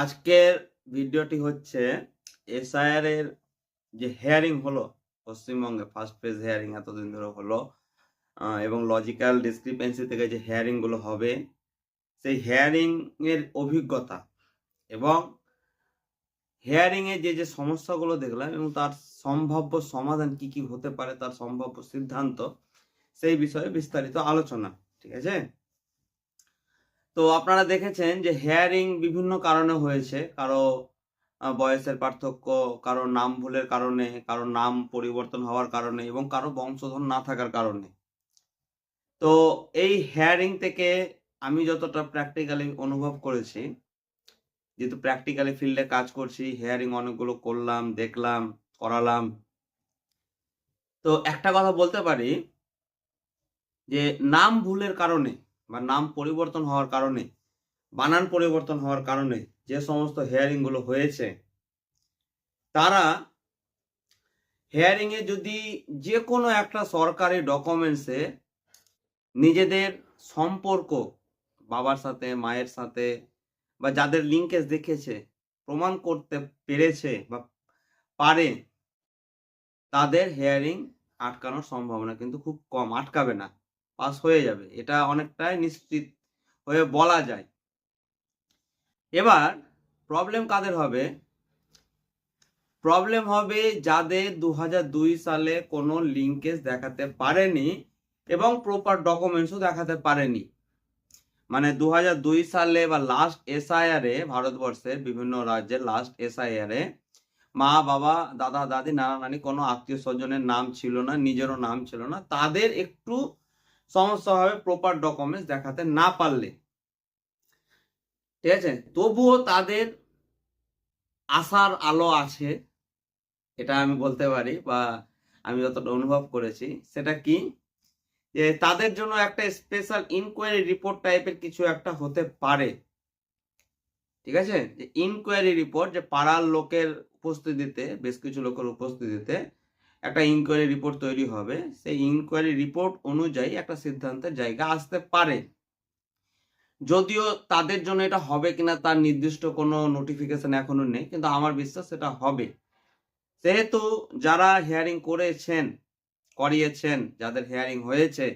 আজকের ভিডিওটি হচ্ছে এসআইআর এর যে হিয়ারিং হলো পশ্চিমবঙ্গে ফার্স্ট ফেজ হিয়ারিং এতদিন ধরে হলো এবং লজিক্যাল ডিসক্রিপেন্সি থেকে যে হিয়ারিং গুলো হবে সেই হিয়ারিং এর অভিজ্ঞতা এবং হিয়ারিং এ যে সমস্যাগুলো দেখলাম এবং তার সম্ভাব্য সমাধান কি কি হতে পারে তার সম্ভাব্য সিদ্ধান্ত সেই বিষয়ে বিস্তারিত আলোচনা। ঠিক আছে, তো আপনারা দেখেছেন যে হিয়ারিং বিভিন্ন কারণে হয়েছে, কারো বয়সের পার্থক্য, কারো নাম ভুলের কারণে, কারো নাম পরিবর্তন হওয়ার কারণে এবং কারো বংশধর না থাকার কারণে। তো এই হিয়ারিং থেকে আমি যতটা প্র্যাকটিক্যালি অনুভব করেছি, যেহেতু প্র্যাকটিক্যালি ফিল্ডে কাজ করছি, হিয়ারিং অনেকগুলো করলাম, দেখলাম, করালাম, তো একটা কথা বলতে পারি যে নাম ভুলের কারণে বা নাম পরিবর্তন হওয়ার কারণে, বানান পরিবর্তন হওয়ার কারণে যে সমস্ত হিয়ারিং গুলো হয়েছে, তারা হিয়ারিং এ যদি যে কোনো একটা সরকারি ডকুমেন্টসে নিজেদের সম্পর্ক বাবার সাথে, মায়ের সাথে বা যাদের লিঙ্কেজ দেখেছে প্রমাণ করতে পেরেছে বা পারে, তাদের হিয়ারিং আটকানোর সম্ভাবনা কিন্তু খুব কম। আটকাবে না, পাস হয়ে যাবে, এটা অনেকটাই নিশ্চিত হয়ে বলা যায়। এবার প্রবলেম কাদের হবে? প্রবলেম হবে যাদের 2002 সালে কোনো লিঙ্কেজ দেখাতে পারেনি এবং প্রপার ডকুমেন্টসও দেখাতে পারেনি। মানে 2002 সালে বা লাস্ট এসআইআর এ, ভারতবর্ষের বিভিন্ন রাজ্যের লাস্ট এসআইআর এ মা বাবা, দাদা দাদি, নানা নানি কোনো আত্মীয় স্বজনের নাম ছিল না, নিজেরও নাম ছিল না, তাদের একটু সমস্যা হবে প্রপার ডকুমেন্টস দেখাতে না পারলে। ঠিক আছে, তবুও তাদের আশার আলো আছে, এটা আমি বলতে পারি বা আমি যতটা অনুভব করেছি। সেটা কি, যে তাদের জন্য একটা স্পেশাল ইনকোয়ারি রিপোর্ট টাইপের কিছু একটা হতে পারে। ঠিক আছে, যে ইনকোয়ারি রিপোর্ট, যে পাড়ার লোকের উপস্থিতিতে, বেশ কিছু লোকের উপস্থিতিতে একটা ইনকোয়ারি রিপোর্ট তৈরি হবে। সেই ইনকোয়ারি রিপোর্ট অনুযায়ী একটা সিদ্ধান্তের জায়গা আসতে পারে। যদিও তাদের জন্য এটা হবে কিনা তার নির্দিষ্ট কোনো নোটিফিকেশন এখনো নেই, কিন্তু আমার বিশ্বাস সেটা হবে। যেহেতু যারা হিয়ারিং করিয়েছেন, যাদের হিয়ারিং হয়েছে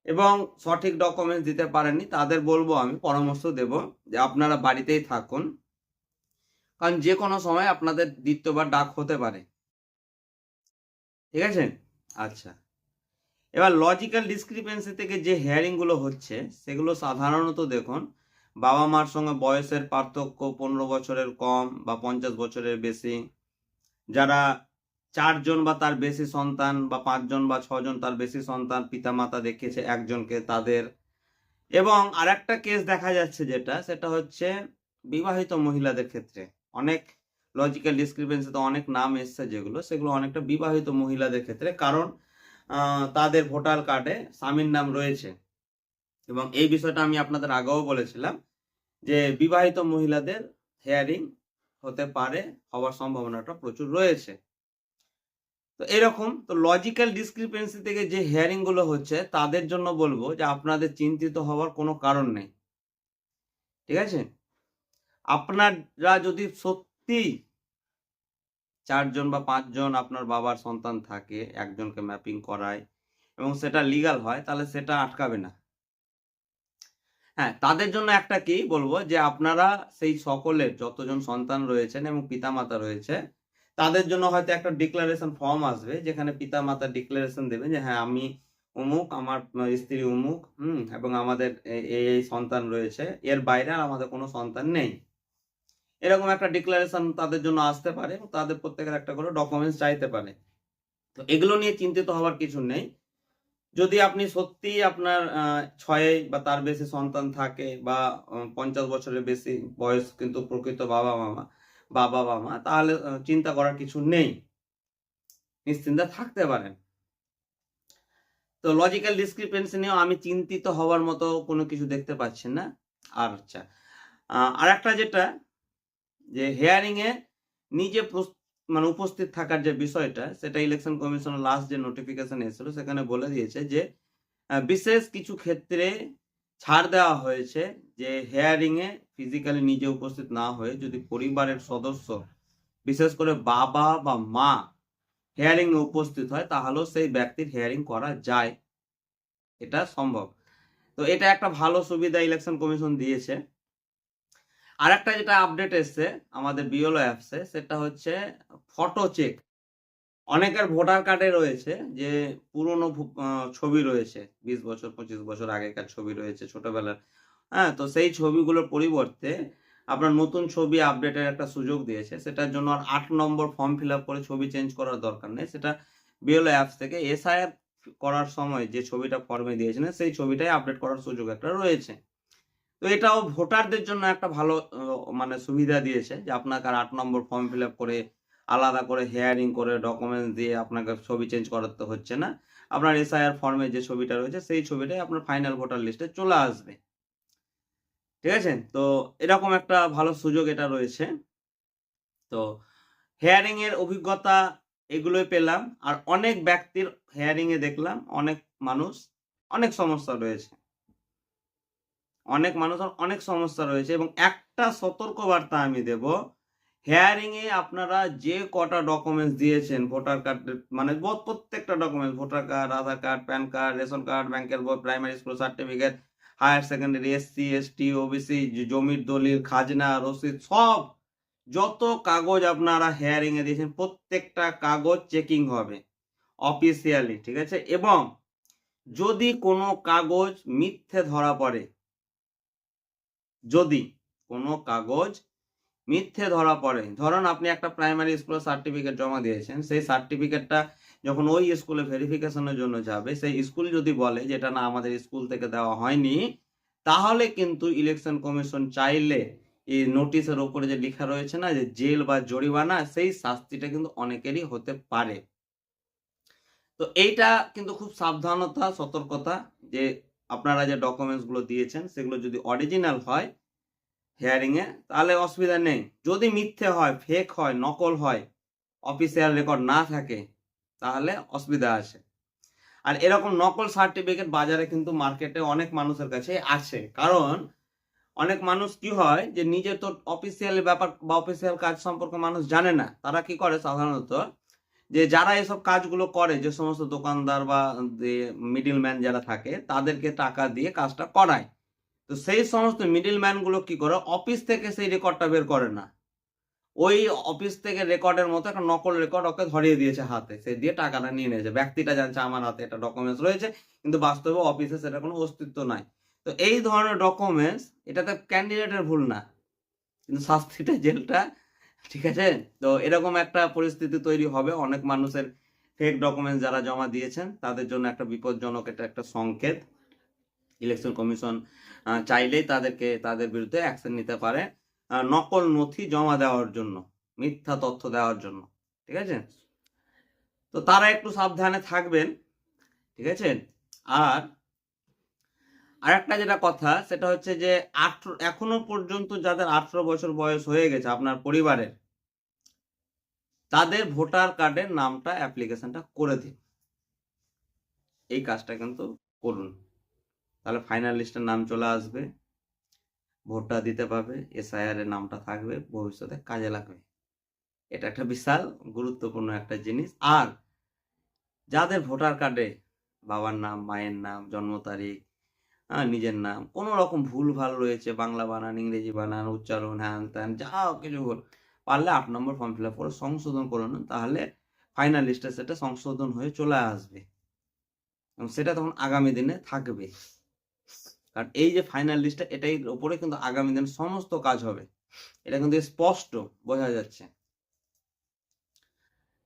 এবং সঠিক ডকুমেন্টস দিতে পারেননি, তাদের বলবো, আমি পরামর্শ দেব যে আপনারা বাড়িতেই থাকুন, কারণ যে কোনো সময় আপনাদের দ্বিতীয়বার ডাক হতে পারে। ঠিক আছে, আচ্ছা। এবার লজিক্যাল ডিসক্রিপেন্সি থেকে যে হিয়ারিং গুলো হচ্ছে সেগুলো সাধারণত দেখুন, বাবা মার সঙ্গে বয়সের পার্থক্য 15 বছরের কম বা 50 বছরের বেশি, যারা 4 জন বা তার বেশি সন্তান বা 5 জন বা 6 জন তার বেশি সন্তান পিতামাতা দেখিয়েছে একজনকে, তাদের। এবং আরেকটা কেস দেখা যাচ্ছে যেটা, সেটা হচ্ছে বিবাহিত মহিলাদের ক্ষেত্রে। অনেক লজিক্যাল ডিসক্রিপেন্সিতে অনেক নাম এসছে যেগুলো, সেগুলো অনেকটা বিবাহিত মহিলাদের ক্ষেত্রে, কারণ তাদের ভোটার কার্ডে স্বামীর নাম রয়েছে। এবং এই বিষয়টা আমি আপনাদের আগেও বলেছিলাম যে বিবাহিত মহিলাদের হিয়ারিং হতে পারে, হওয়ার সম্ভাবনাটা প্রচুর রয়েছে। তো এরকম, তো লজিক্যাল ডিসক্রিপেন্সি থেকে যে হিয়ারিং গুলো হচ্ছে তাদের জন্য বলবো যে আপনাদের চিন্তিত হওয়ার কোনো কারণ নেই। ঠিক আছে, আপনারা যদি সত্যি 4 জন বা 5 জন আপনার বাবার সন্তান থাকে, একজনকে ম্যাপিং করায় এবং সেটা লিগাল হয়, তাহলে সেটা আটকাবে না। হ্যাঁ, তাদের জন্য একটা কি বলবো, যে আপনারা সেই সকলের যতজন সন্তান রয়েছেন এবং পিতামাতা রয়েছে, তাদের জন্য হয়তো একটা ডিক্লারেশন ফর্ম আসবে, যেখানে পিতামাতা ডিক্লারেশন দেবে যে হ্যাঁ আমি অমুক, আমার স্ত্রী অমুক, এবং আমাদের এই সন্তান রয়েছে, এর বাইরে আর আমাদের কোনো সন্তান নেই। এরকম একটা ডিক্লারেশন তাদের জন্য আসতে পারে, তাদের প্রত্যেকের একটা করে ডকুমেন্টস চাইতে পারে। তো এগুলো নিয়ে চিন্তিত হওয়ার কিছু নেই। যদি আপনি সত্যি আপনার 6 বা তার বেশি সন্তান থাকে বা 50 বছরের বেশি বয়স কিন্তু প্রকৃত বাবা মা, তাহলে চিন্তা করার কিছু নেই, নিশ্চিন্তে থাকতে পারেন। তো লজিক্যাল ডিসক্রিপেন্সি নিয়েও আমি চিন্তিত হওয়ার মতো কোনো কিছু দেখতে পাচ্ছি না। আচ্ছা, আর একটা যেটা, যে হিয়ারিং এ নিজে মানে উপস্থিত থাকার যে বিষয়টা, সেটা ইলেকশন কমিশনের লাস্ট যে নোটিফিকেশন এসেছিল সেখানে বলে দিয়েছে যে বিশেষ কিছু ক্ষেত্রে ছাড় দেওয়া হয়েছে, যে হিয়ারিং এ ফিজিক্যালি নিজে উপস্থিত না হয়ে যদি পরিবারের সদস্য বিশেষ করে বাবা বা মা হিয়ারিং এ উপস্থিত হয় তাহলেও সেই ব্যক্তির হিয়ারিং করা যায়, এটা সম্ভব। তো এটা একটা ভালো সুবিধা ইলেকশন কমিশন দিয়েছে। আর একটা যেটা আপডেট এসছে আমাদের বিএলও অ্যাপসে, সেটা হচ্ছে ফটো চেক। অনেকের ভোটার কার্ডে রয়েছে যে পুরনো ছবি রয়েছে, 20 বছর 25 বছর আগেকার ছবি রয়েছে ছোটবেলার, হ্যাঁ, তো সেই ছবিগুলোর পরিবর্তে আপনার নতুন ছবি আপডেটের একটা সুযোগ দিয়েছে। সেটার জন্য আর 8 নম্বর ফর্ম ফিল আপ করে ছবি চেঞ্জ করার দরকার নেই। সেটা বিএলও অ্যাপস থেকে এসআইআর করার সময় যে ছবিটা ফর্মে দিয়েছিলেন সেই ছবিটাই আপডেট করার সুযোগ একটা রয়েছে। তো এটাও ভোটারদের জন্য একটা ভালো মানে সুবিধা দিয়েছে যে আপনাকে আর 8 নম্বর ফর্ম ফিল আপ করে আলাদা করে হিয়ারিং করে ডকুমেন্টস দিয়ে আপনাকে ছবি চেঞ্জ করাতে হচ্ছে না। আপনার এসআইআর ফর্মে যে ছবিটা রয়েছে সেই ছবিটাই আপনার ফাইনাল ভোটার লিস্টে চলে আসবে। ঠিক আছে? তো এরকম একটা ভালো সুযোগ এটা রয়েছে। তো হিয়ারিং এর অভিজ্ঞতা এগুলোই পেলাম। আর অনেক ব্যক্তির হিয়ারিং এ দেখলাম অনেক মানুষ অনেক সমস্যা রয়েছে। অনেক মানুষের অনেক সমস্যা রয়েছে এবং একটা সতর্কবার্তা আমি দেব, হিয়ারিং এ আপনারা যে কটা ডকুমেন্টস দিয়েছেন ভোটার কার্ডের মানে প্রত্যেকটা documents, voter card, Aadhaar card, PAN card, ration card, ব্যাংকের বই, primary school certificate, higher secondary, SC ST OBC, জমির দলিল, খাজনা রসিদ, সব যত কাগজ আপনারা হিয়ারিং এ দিয়েছেন প্রত্যেকটা কাগজ চেকিং হবে অফিসিয়ালি, ঠিক আছে? এবং যদি কোনো কাগজ মিথ্যে ধরা পড়ে, যদি কোনো কাগজ মিথ্যে ধরা পড়ে, ধরুন আপনি একটা প্রাইমারি স্কুলের সার্টিফিকেট জমা দিয়েছেন, সেই সার্টিফিকেটটা যখন ওই স্কুলে ভেরিফিকেশনের জন্য যাবে, সেই স্কুল যদি বলে যে এটা না আমাদের স্কুল থেকে দেওয়া হয়নি, তাহলে কিন্তু ইলেকশন কমিশন চাইলে এই নোটিশের ওপরে যে লেখা রয়েছে না যে জেল বা জরিমানা, সেই শাস্তিটা কিন্তু অনেকেরই হতে পারে। তো এইটা কিন্তু খুব সাবধানতা সতর্কতা যে আপনারা যে ডকুমেন্টস গুলো দিয়েছেন সেগুলো যদি অরিজিনাল হয় হিয়ারিং এ তাহলে অসুবিধা নেই। যদি মিথ্যে হয়, ফেক হয়, নকল হয়, অফিসিয়াল রেকর্ড না থাকে তাহলে অসুবিধা আছে। আর এরকম নকল সার্টিফিকেট বাজারে কিন্তু মার্কেটে অনেক মানুষের কাছে আছে। কারণ অনেক মানুষ কি হয় যে নিজে তো অফিসিয়াল ব্যাপার বা অফিসিয়াল কাজ সম্পর্কে মানুষ জানে না। তারা কি করে সাধারণত যে যারা এসব কাজগুলো করে, যে সমস্ত দোকানদার বা মিডলম্যান যারা থাকে তাদেরকে টাকা দিয়ে কাজটা করায়। তো সেই সমস্ত মিডলম্যান গুলো কি করে অফিস থেকে সেই রেকর্ডটা বের করে না, ওই অফিস থেকে রেকর্ডের মতো একটা নকল রেকর্ড ওকে ধরিয়ে দিয়েছে হাতে, সে দিয়ে টাকাটা নিয়ে নিয়েছে। ব্যক্তিটা জানছে আমার হাতে এটা ডকুমেন্টস রয়েছে, কিন্তু বাস্তবে অফিসে সেটা কোনো অস্তিত্ব নাই। তো এই ধরনের ডকুমেন্টস, এটাতে ক্যান্ডিডেটের ভুল না, কিন্তু শাস্তিটা জেলটা, ঠিক আছে? তো এরকম একটা পরিস্থিতি তৈরি হবে। অনেক মানুষের ফেক ডকুমেন্টস যারা জমা দিয়েছেন তাদের জন্য একটা বিপজ্জনক, এটা একটা সংকেত। ইলেকশন কমিশন চাইলেই তাদের বিরুদ্ধে অ্যাকশন নিতে পারে নকল নথি জমা দেওয়ার জন্য, মিথ্যা তথ্য দেওয়ার জন্য, ঠিক আছে? তো তারা একটু সাবধানে থাকবেন, ঠিক আছে? আর আরেকটা যেটা কথা সেটা হচ্ছে যে এখনো পর্যন্ত যাদের 18 বছর বয়স হয়ে গেছে আপনার পরিবারের, তাদের ভোটার কার্ডের নামটা অ্যাপ্লিকেশনটা করে দিন। এই কাজটা কিন্তু করুন, তাহলে ফাইনাল লিস্টের নাম চলে আসবে, ভোটটা দিতে পারবে, এসআইআর এর নামটা থাকবে, ভবিষ্যতে কাজে লাগবে। এটা একটা বিশাল গুরুত্বপূর্ণ একটা জিনিস। আর যাদের ভোটার কার্ডে বাবার নাম, মায়ের নাম, জন্ম তারিখ, নিজের নাম কোনো রকম ভুল ভাল রয়েছে, বাংলা বানান, ইংরেজি বানান, উচ্চারণ, হ্যান ত্যান যা কিছু ভুল, পারলে 8 নম্বর ফর্ম ফিল আপ করে সংশোধন করে নিন, তাহলে ফাইনাল লিস্টে সেটা সংশোধন হয়ে চলে আসবে এবং সেটা তখন আগামী দিনে থাকবে। কারণ এই যে ফাইনাল লিস্টটা, এটাই উপরে কিন্তু আগামী দিন সমস্ত কাজ হবে, এটা কিন্তু স্পষ্ট বোঝা যাচ্ছে।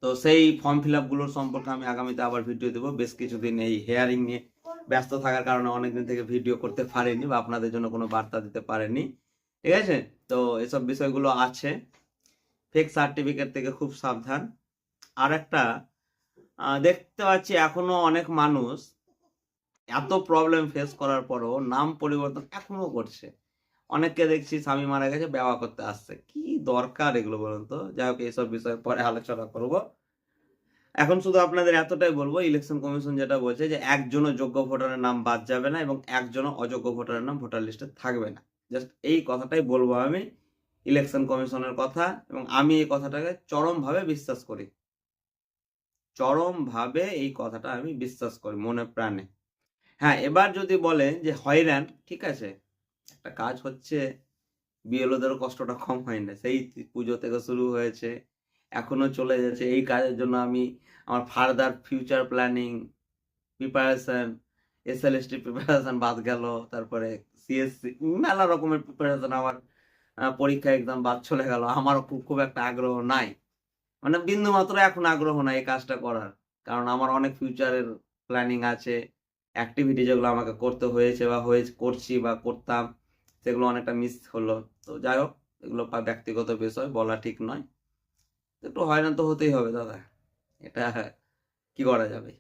তো সেই ফর্ম ফিল আপ গুলোর সম্পর্কে আমি আগামীতে আবার ভিডিও দেবো। বেশ কিছুদিন এই হেয়ারিং নিয়ে ব্যস্ত থাকার কারণে অনেকদিন থেকে ভিডিও করতে পারিনি বা আপনাদের জন্য কোনো বার্তা দিতে পারিনি, ঠিক আছে? তো এসব বিষয়গুলো আছে, ফেক সার্টিফিকেট থেকে খুব সাবধান। আর একটা দেখতে পাচ্ছি এখনো অনেক মানুষ এত প্রবলেম ফেস করার পরও নাম পরিবর্তন এখনো করছে। অনেককে দেখছি স্বামী মারা গেছে বিবাহ করতে আসছে, কি দরকার এগুলো বলুন তো? যাই হোক, এইসব বিষয়ে পরে আলোচনা করব। এখন শুধু আপনাদের এতটাই বলবো, ইলেকশন কমিশন যেটা বলছে যে একজনও যোগ্য ভোটারের নাম বাদ যাবে না এবং একজনও অযোগ্য ভোটারের নাম ভোটার লিস্টে থাকবে না। জাস্ট এই কথাটাই বলবো আমি ইলেকশন কমিশনের কথা, এবং আমি এই কথাটাকে চরমভাবে বিশ্বাস করি, চরমভাবে এই কথাটা আমি বিশ্বাস করি মনে প্রাণে। হ্যাঁ, এবার যদি বলে যে হয়রান, ঠিক আছে, একটা কাজ হচ্ছে, বিএলওদেরও কষ্টটা কম হয় না, সেই পুজো থেকে শুরু হয়েছে, এখনো চলে যাচ্ছে। এই কাজের জন্য আমি আমার further future planning, preparation, SLST preparation বাদ গেল, তারপরে সিএসসি, মেলা রকমের প্রিপারেশন, আমার পরীক্ষা এক্সাম বাদ চলে গেল। আমার খুব একটা আগ্রহ নাই, মানে বিন্দু মাত্র এখন আগ্রহ নাই এই কাজটা করার, কারণ আমার অনেক ফিউচারের প্ল্যানিং আছে, অ্যাক্টিভিটি যেগুলো আমাকে করতে হয়েছে বা করছি বা করতাম, সেগুলো অনেকটা মিস হলো। তো যাই হোক, এগুলো ব্যক্তিগত বিষয়, বলা ঠিক নয়। একটু হয়রান তো হতেই হবে দাদা, এটা কি করা যাবে।